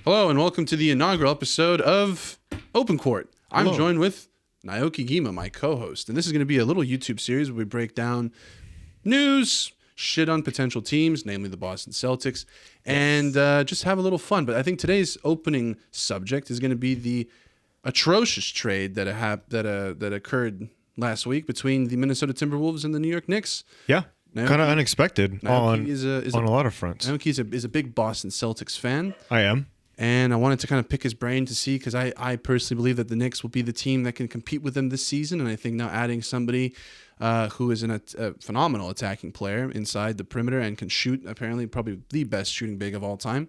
Hello and welcome to the inaugural episode of Open Court. I'm Hello. joined with Naoki Gima, my co-host, and this is going to be a little YouTube series where we break down news, shit on potential teams, namely the Boston Celtics, and just have a little fun. But I think today's opening subject is going to be the atrocious trade that occurred last week between the Minnesota Timberwolves and the New York Knicks. Yeah, kind of unexpected on a lot of fronts. Naoki is a big Boston Celtics fan. I am. And I wanted to kind of pick his brain to see, because I personally believe that the Knicks will be the team that can compete with them this season. And I think now adding somebody who is a phenomenal attacking player inside the perimeter and can shoot, apparently probably the best shooting big of all time.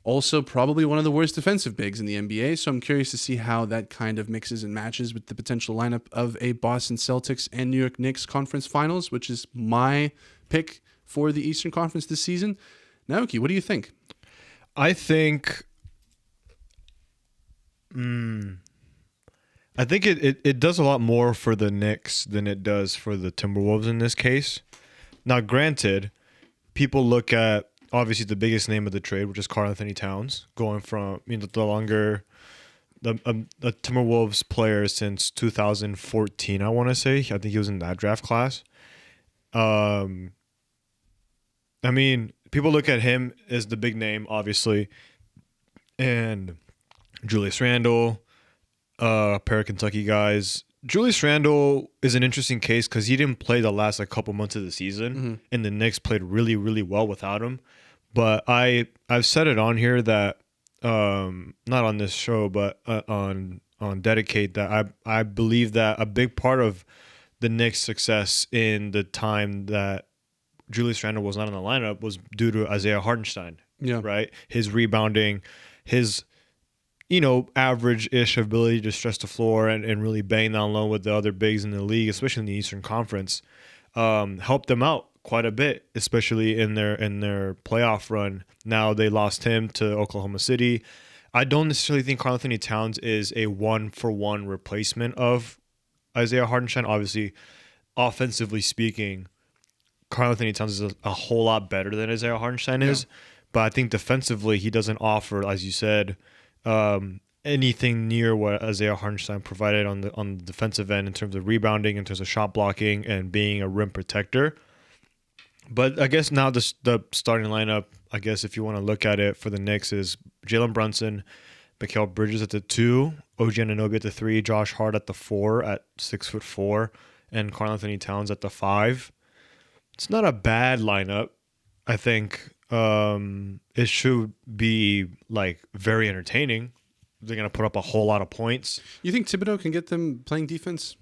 Also probably one of the worst defensive bigs in the NBA. So I'm curious to see how that kind of mixes and matches with the potential lineup of a Boston Celtics and New York Knicks conference finals, which is my pick for the Eastern Conference this season. Naoki, what do you think? I think it does a lot more for the Knicks than it does for the Timberwolves in this case. Now, granted, people look at obviously the biggest name of the trade, which is Karl-Anthony Towns, going from the Timberwolves player since 2014. I want to say. I think he was in that draft class. People look at him as the big name, obviously, and Julius Randle, a pair of Kentucky guys. Julius Randle is an interesting case because he didn't play the last couple months of the season, and the Knicks played really, really well without him. But I've said it on here that not on this show, but on Dedicate, that I believe that a big part of the Knicks' success in the time that Julius Randle was not in the lineup was due to Isaiah Hartenstein. Yeah. Right? His rebounding, his average-ish ability to stretch the floor and really bang down low with the other bigs in the league, especially in the Eastern Conference, helped them out quite a bit, especially in their playoff run. Now they lost him to Oklahoma City. I don't necessarily think Karl-Anthony Towns is a one-for-one replacement of Isaiah Hartenstein. Obviously, offensively speaking, Karl-Anthony Towns is a whole lot better than Isaiah Hartenstein is. But I think defensively, he doesn't offer, as you said, anything near what Isaiah Hartenstein provided on the defensive end in terms of rebounding, in terms of shot blocking, and being a rim protector. But I guess now the starting lineup, I guess if you want to look at it for the Knicks, is Jalen Brunson, Mikal Bridges at the 2, OG Anunoby at the 3, Josh Hart at the 4 at 6'4", and Karl-Anthony Towns at the 5. It's not a bad lineup. I think it should be very entertaining. They're going to put up a whole lot of points. You think Thibodeau can get them playing defense?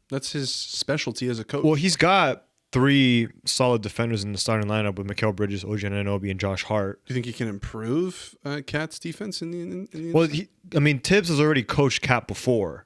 That's his specialty as a coach. Well, he's got 3 solid defenders in the starting lineup with Mikal Bridges, OG Anunoby, and Josh Hart. Do you think he can improve Cat's defense in the Well, Tibbs has already coached Cat before.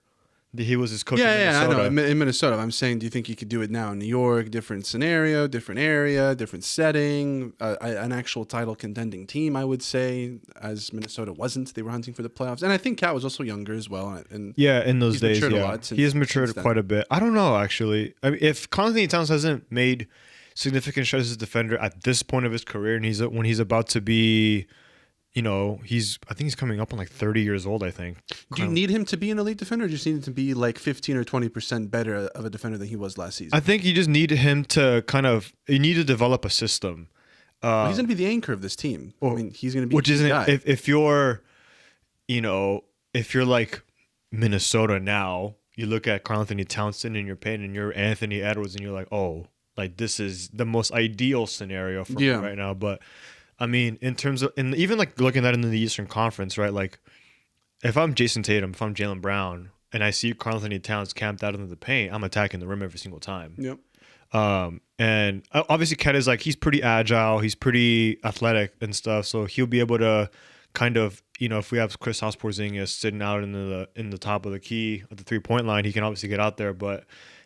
He was his coach in Minnesota. I know, in Minnesota. I'm saying, do you think he could do it now in New York? Different scenario, different area, different setting, an actual title contending team, I would say, as Minnesota wasn't. They were hunting for the playoffs. And I think Cat was also younger as well. And in those days, he has matured quite a bit. I don't know, actually. I mean, if Karl-Anthony Towns hasn't made significant strides as a defender at this point of his career, and when he's about to be... I think he's coming up on 30 years old, I think. Do you need him to be an elite defender, or do you just need him to be 15 or 20% better of a defender than he was last season? I think you just need him to you need to develop a system. He's going to be the anchor of this team. He's going to be which isn't guy. If you're, if you're like Minnesota now, you look at Karl-Anthony Townsend in your pain and you're Anthony Edwards and you're like, oh, this is the most ideal scenario for me right now. But in terms of, and even looking at it in the Eastern Conference, right? If I'm Jason Tatum, if I'm Jaylen Brown, and I see Karl-Anthony Towns camped out into the paint, I'm attacking the rim every single time. Yep. And obviously, Cat is he's pretty agile, he's pretty athletic and stuff, so he'll be able to kind of, if we have Kristaps Porzingis sitting out in the top of the key at the 3-point line, he can obviously get out there. But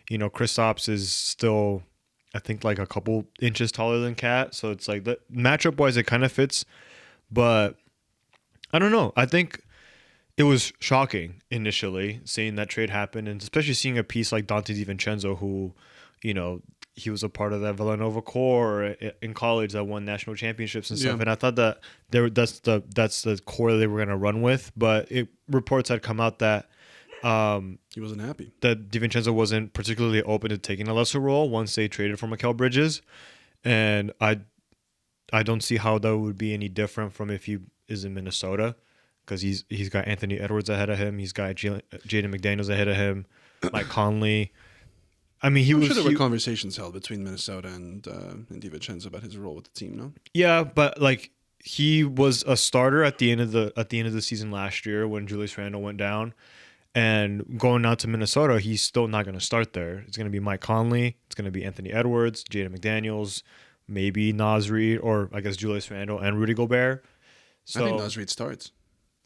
Kristaps is still, I think, a couple inches taller than Cat. So it's the matchup wise, it kind of fits. But I don't know. I think it was shocking initially seeing that trade happen, and especially seeing a piece like Dante DiVincenzo, who, he was a part of that Villanova core in college that won national championships and stuff. And I thought that that's the core that they were going to run with. But reports had come out that he wasn't happy. That DiVincenzo wasn't particularly open to taking a lesser role once they traded for Mikal Bridges. And I don't see how that would be any different from if he is in Minnesota, because he's got Anthony Edwards ahead of him. He's got Jaden McDaniels ahead of him, Mike Conley. I mean, I'm sure there were conversations held between Minnesota and DiVincenzo about his role with the team. No. Yeah, but like he was a starter at the end of the season last year when Julius Randle went down, and going out to Minnesota, he's still not going to start there. It's going to be Mike Conley. It's going to be Anthony Edwards, Jaden McDaniels, maybe Naz Reid, or I guess Julius Randle and Rudy Gobert. So I think Naz Reid starts.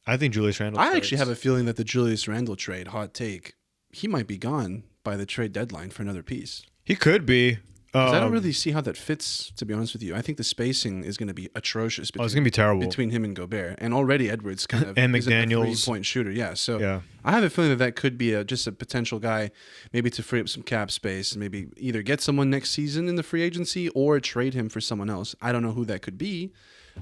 I think Julius Randle starts. I actually have a feeling that the Julius Randle trade, hot take, he might be gone by the trade deadline for another piece. He could be. I don't really see how that fits, to be honest with you. I think the spacing is going to be atrocious. It's going to be terrible between him and Gobert, and already Edwards kind of and is McDaniels, a 3-point shooter. Yeah, so yeah. I have a feeling that could be just a potential guy, maybe to free up some cap space, and maybe either get someone next season in the free agency or trade him for someone else. I don't know who that could be.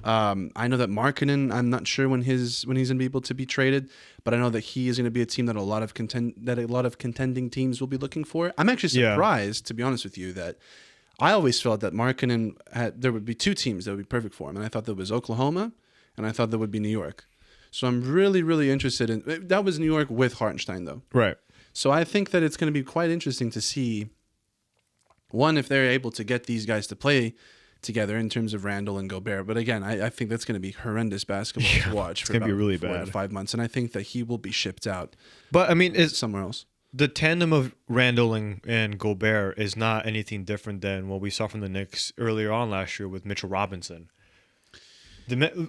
I know that Markkanen, I'm not sure when he's going to be able to be traded, but I know that he is going to be a team that a lot of contending teams will be looking for. I'm actually surprised, to be honest with you, that I always felt that Markkanen there would be two teams that would be perfect for him, and I thought there was Oklahoma, and I thought there would be New York. So I'm really, really interested in that. Was New York with Hartenstein though, right? So I think that it's going to be quite interesting to see, one, if they're able to get these guys to play together in terms of Randle and Gobert. But again, I think that's going to be horrendous basketball to watch for about really 4 to 5 months, and I think that he will be shipped out. But I mean, it's somewhere else. The tandem of Randle and Gobert is not anything different than what we saw from the Knicks earlier on last year with Mitchell Robinson.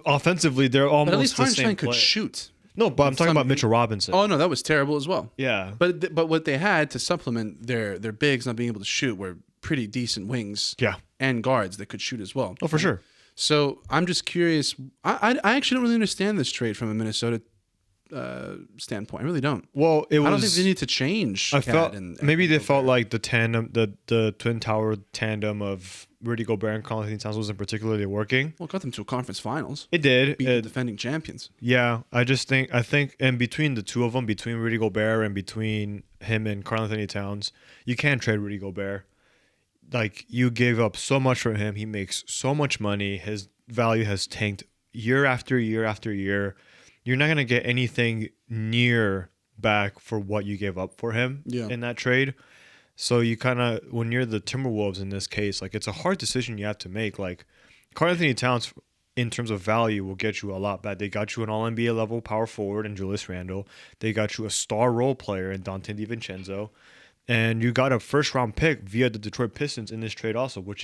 Offensively, they're almost but at least the Hartenstein same could play. shoot. No, but I'm talking about Mitchell Robinson. Oh no, that was terrible as well. Yeah, but what they had to supplement their bigs not being able to shoot were pretty decent wings. Yeah, and guards that could shoot as well. Oh, for sure. So I'm just curious. I actually don't really understand this trade from a Minnesota standpoint. I really don't. Well, I don't think they need to change. I felt maybe they felt like the tandem, the twin tower tandem of Rudy Gobert and Karl Anthony Towns wasn't particularly working. Well, it got them to a conference finals. It did. Beat the defending champions. Yeah, I think, and between the two of them, between Rudy Gobert and between him and Karl Anthony Towns, you can't trade Rudy Gobert. Like, you gave up so much for him. He makes so much money. His value has tanked year after year after year. You're not going to get anything near back for what you gave up for him in that trade. So you kind of, when you're the Timberwolves in this case, like, it's a hard decision you have to make. Like, Karl Anthony Towns, in terms of value, will get you a lot back. They got you an All-NBA level power forward in Julius Randle. They got you a star role player in Dante DiVincenzo. And you got a first-round pick via the Detroit Pistons in this trade also, which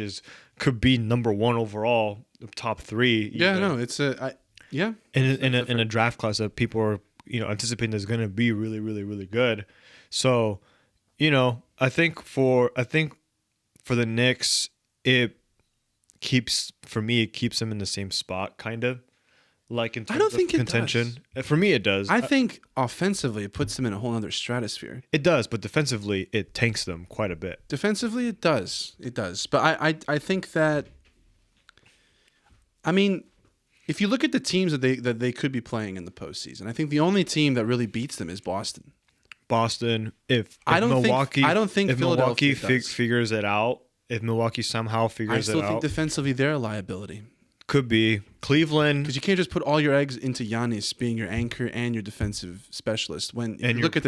could be number 1 overall, top 3. Yeah, no, it's in a draft class that people are anticipating is going to be really, really, really good. So, I think for the Knicks, it keeps them in the same spot, kind of. Like, in terms of contention. For me, it does. I think offensively, it puts them in a whole other stratosphere. It does, but defensively, it tanks them quite a bit. Defensively, it does. It does. But I think that, I mean, if you look at the teams that they could be playing in the postseason, I think the only team that really beats them is Boston. If Milwaukee figures it out, if Milwaukee somehow figures it out, I still think defensively they're a liability. Could be Cleveland, because you can't just put all your eggs into Giannis being your anchor and your defensive specialist. And if you look at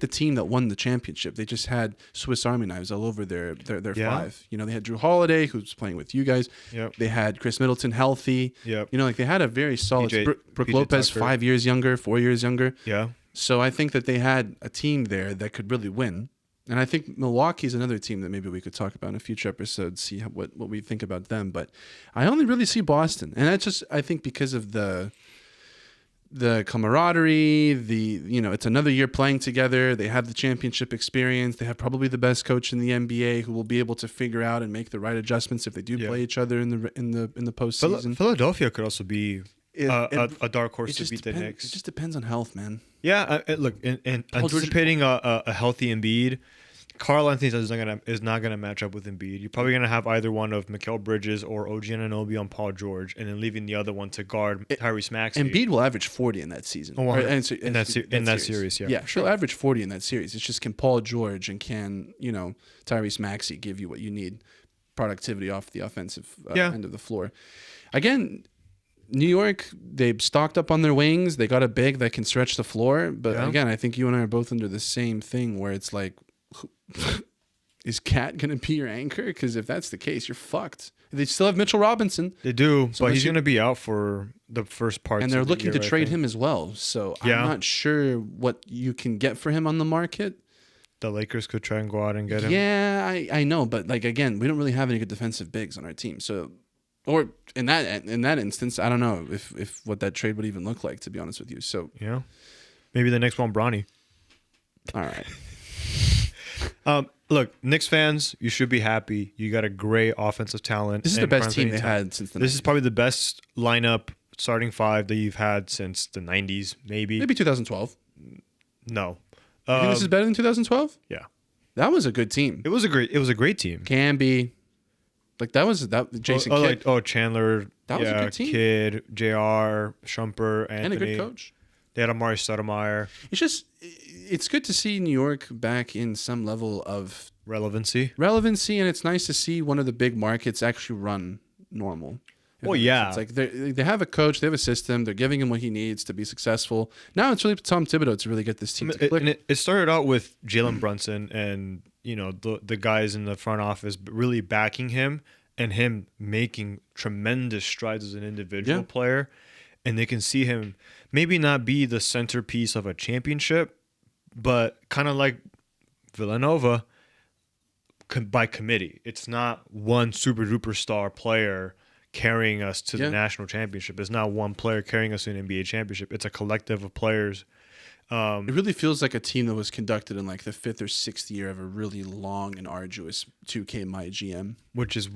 the team that won the championship, they just had Swiss Army knives all over their five. They had Drew Holiday, who's playing with you guys. Yep. They had Chris Middleton healthy. Yep. They had a very solid Brook Lopez, Tucker. 5 years younger, 4 years younger. Yeah. So I think that they had a team there that could really win. And I think Milwaukee's another team that maybe we could talk about in a future episode, see what we think about them. But I only really see Boston. And that's just, I think, because of the camaraderie, it's another year playing together. They have the championship experience. They have probably the best coach in the NBA who will be able to figure out and make the right adjustments if they do play each other in the postseason. Philadelphia could also be a dark horse to beat the Knicks. It just depends on health, man. Yeah, look, and anticipating a healthy Embiid Karl Anthony is not gonna match up with Embiid. You're probably gonna have either one of Mikal Bridges or OG Anunoby on Paul George, and then leaving the other one to guard Tyrese Maxey. Embiid will average 40 in that season. Oh, in that series. series, yeah. Yeah, she'll average 40 in that series. It's just, can Paul George and can, Tyrese Maxey give you what you need? Productivity off the offensive end of the floor. Again, New York, they've stocked up on their wings. They got a big that can stretch the floor. But again, I think you and I are both under the same thing where it's like, is Cat going to be your anchor? Because if that's the case, you're fucked. They still have Mitchell Robinson. They do, but he's going to be out for the first part. And they're looking to trade him as well. So I'm not sure what you can get for him on the market. The Lakers could try and go out and get him. Yeah, I know, but again, we don't really have any good defensive bigs on our team. So, or in that instance, I don't know if what that trade would even look like, to be honest with you. So maybe the next one, Bronny. All right. Look, Knicks fans, you should be happy. You got a great offensive talent. This is the best team they had since the 90s. This is probably the best lineup, starting five that you've had since the 90s, maybe. Maybe 2012. No. You think this is better than 2012? Yeah. That was a good team. It was a great team. Camby. Jason Kidd. Chandler. That was a good team. Kidd, JR, Shumpert, Anthony. And a good coach. They had Amari Stoudemire. It's good to see New York back in some level of relevancy, and it's nice to see one of the big markets actually run normal. Well, yeah. It's like they have a coach, they have a system, they're giving him what he needs to be successful. Now it's really Tom Thibodeau to really get this team to click. And it started out with Jalen Brunson and the guys in the front office really backing him and him making tremendous strides as an individual player. And they can see him maybe not be the centerpiece of a championship, but kind of like Villanova by committee. It's not one super duper star player carrying us to the national championship. It's not one player carrying us to an NBA championship. It's a collective of players. It really feels like a team that was conducted in like the 5th or 6th year of a really long and arduous 2K My GM, which is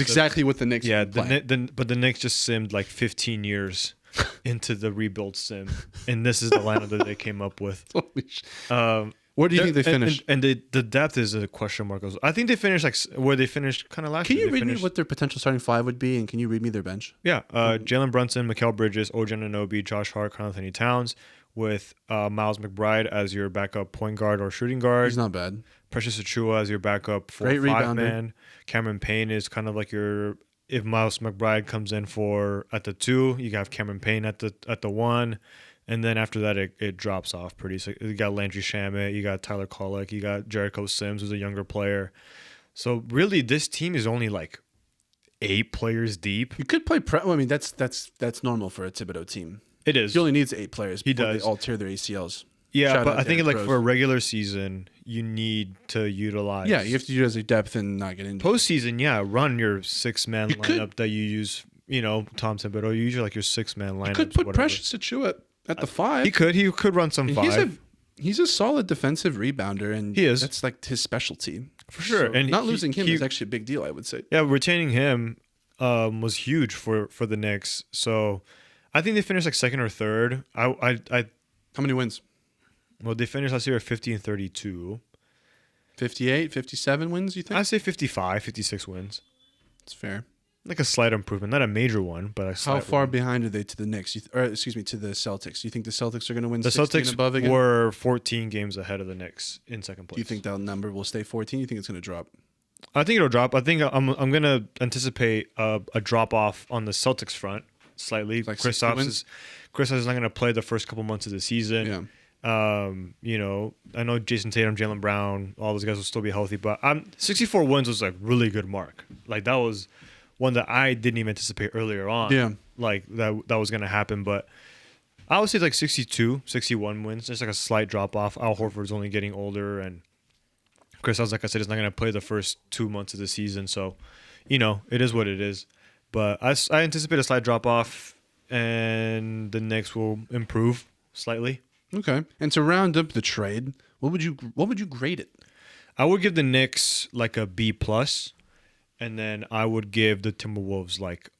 exactly what the Knicks. Yeah, but the Knicks just simmed like 15 years into the rebuild sim, and this is the lineup that they came up with. Where do you think they finished? And the depth is a question mark. I think they finished like where they finished kind of last year. Can you read me what their potential starting five would be, and can you read me their bench? Yeah, Jalen Brunson, Mikal Bridges, OG Anunoby, Josh Hart, Karl Anthony Towns, with Miles McBride as your backup point guard or shooting guard. He's not bad. Precious Achiuwa as your backup 4-5 man. Cameron Payne is kind of like your, if Miles McBride comes in at the 2, you have Cameron Payne at the 1. And then after that, it drops off pretty. So you got Landry Shamet, you got Tyler Kolek, you got Jericho Sims, who's a younger player. So really, this team is only like 8 players deep. You could play. That's normal for a Thibodeau team. It is. He only needs 8 players. He does. They all tear their ACLs. Yeah, but I think like for a regular season, you need to utilize. Yeah, you have to do it as a depth and not get injured. Postseason, run your 6-man lineup that you use. Tom Thibodeau, you usually like your 6-man lineup. You could put Precious Achiuwa at the 5. He could run some 5. He's a solid defensive rebounder, and he is. That's like his specialty for sure. So and not losing him is actually a big deal, I would say. Yeah, retaining him was huge for the Knicks. So I think they finished like 2nd or 3rd. How many wins? Well, they finished last year at 50 and 32. 58, 57 wins, you think? I'd say 55, 56 wins. That's fair. Like a slight improvement. Not a major one, but a slight How far one. behind are they to the Knicks? To the Celtics? Do you think the Celtics are going to win the 16 Celtics and above again? Were 14 games ahead of the Knicks in second place. Do you think that number will stay 14? You think it's going to drop? I think it'll drop. I think I'm going to anticipate a drop off on the Celtics front slightly. Like Kristaps is not going to play the first couple months of the season. Yeah. I know Jason Tatum, Jaylen Brown, all those guys will still be healthy, but 64 wins was a really good mark. Like that was one that I didn't even anticipate earlier on. Yeah. Like that was going to happen, but I would say like 62, 61 wins. Just like a slight drop off. Al Horford's only getting older, and Kristaps, like I said, is not going to play the first 2 months of the season. So, it is what it is. But I anticipate a slight drop off, and the Knicks will improve slightly. Okay. And to round up the trade, what would you grade it? I would give the Knicks like a B+, and then I would give the Timberwolves like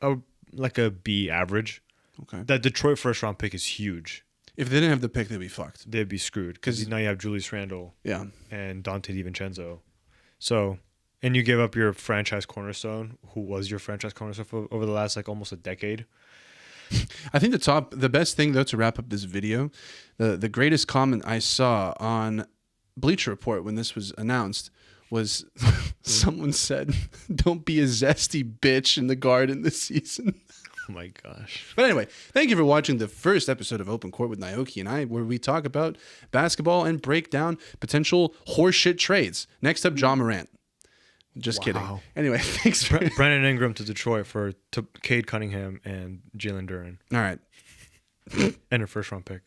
a B average. Okay. That Detroit first round pick is huge. If they didn't have the pick, they'd be fucked. They'd be screwed because now you have Julius Randle and Dante DiVincenzo. So, and you gave up your franchise cornerstone, who was your franchise cornerstone for over the last like almost a decade. I think the best thing though to wrap up this video, the greatest comment I saw on Bleacher Report when this was announced was someone said, "Don't be a zesty bitch in the Garden this season." Oh my gosh. But anyway, thank you for watching the first episode of Open Court with Naoki and I, where we talk about basketball and break down potential horseshit trades. Next up, Ja Morant. Just kidding. Anyway, thanks for Brandon Ingram to Detroit for Cade Cunningham and Jalen Duren. All right. And a first round pick.